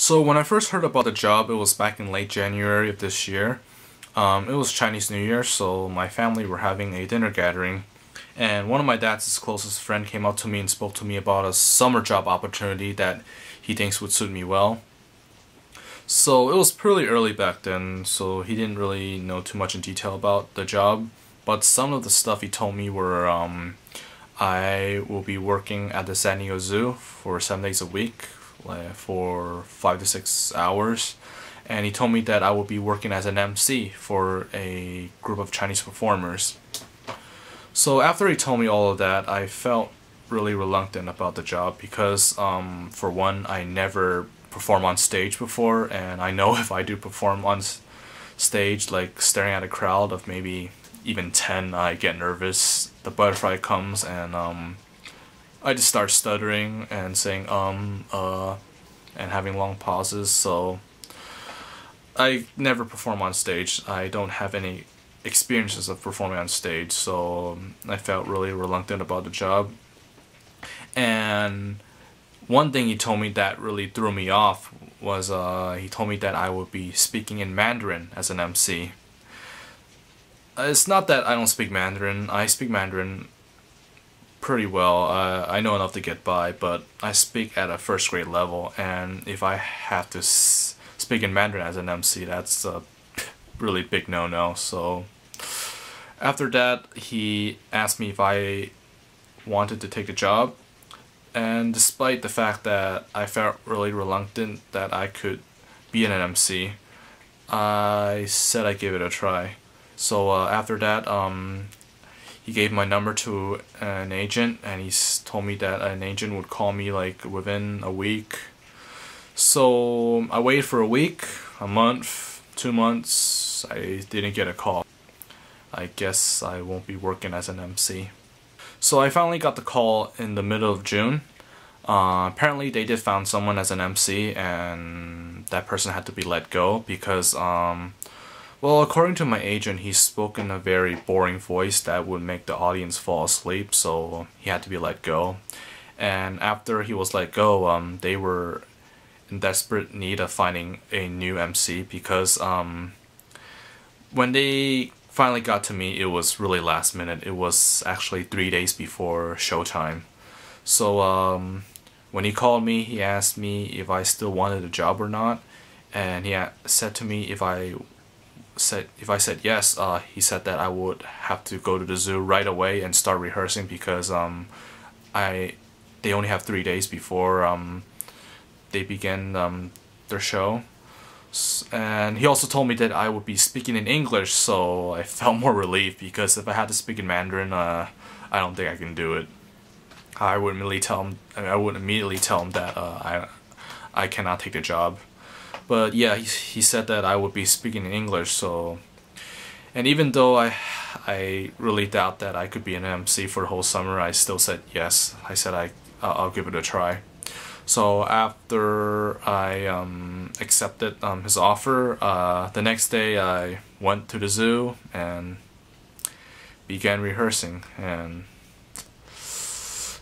So when I first heard about the job, it was back in late January of this year. It was Chinese New Year, so my family were having a dinner gathering. And one of my dad's closest friend came up to me and spoke to me about a summer job opportunity that he thinks would suit me well. So it was pretty early back then, so he didn't really know too much in detail about the job. But some of the stuff he told me were I will be working at the San Diego Zoo for 7 days a week, like for 5 to 6 hours. And he told me that I would be working as an MC for a group of Chinese performers. So after he told me all of that, I felt really reluctant about the job because for one, I never performed on stage before, and I know if I do perform on stage, like staring at a crowd of maybe even 10, I get nervous, the butterfly comes, and I just start stuttering and saying and having long pauses. So I never perform on stage. I don't have any experiences of performing on stage, so I felt really reluctant about the job. And one thing he told me that really threw me off was he told me that I would be speaking in Mandarin as an MC. It's not that I don't speak Mandarin. I speak Mandarin pretty well. I know enough to get by, but I speak at a first grade level, and if I have to speak in Mandarin as an MC, that's a really big no-no. So after that, he asked me if I wanted to take the job, and despite the fact that I felt really reluctant that I could be an MC, I said I'd give it a try. So after that, he gave my number to an agent, and he told me that an agent would call me like within a week. So I waited for a week, a month, 2 months. I didn't get a call. I guess I won't be working as an MC. So I finally got the call in the middle of June. Apparently they did found someone as an MC, and that person had to be let go because well, according to my agent, he spoke in a very boring voice that would make the audience fall asleep, so he had to be let go. And after he was let go, they were in desperate need of finding a new MC because when they finally got to me, it was really last minute. It was actually 3 days before showtime. So when he called me, he asked me if I still wanted a job or not, and he said to me if I said yes, he said that I would have to go to the zoo right away and start rehearsing because they only have 3 days before they begin their show. And he also told me that I would be speaking in English, so I felt more relief because if I had to speak in Mandarin, I don't think I can do it. I would immediately tell him that I cannot take the job. But yeah, he said that I would be speaking in English, so... And even though I really doubt that I could be an MC for the whole summer, I still said yes. I said I'll give it a try. So after I accepted his offer, the next day I went to the zoo and began rehearsing, and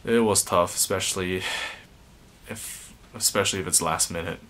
it was tough, especially if it's last minute.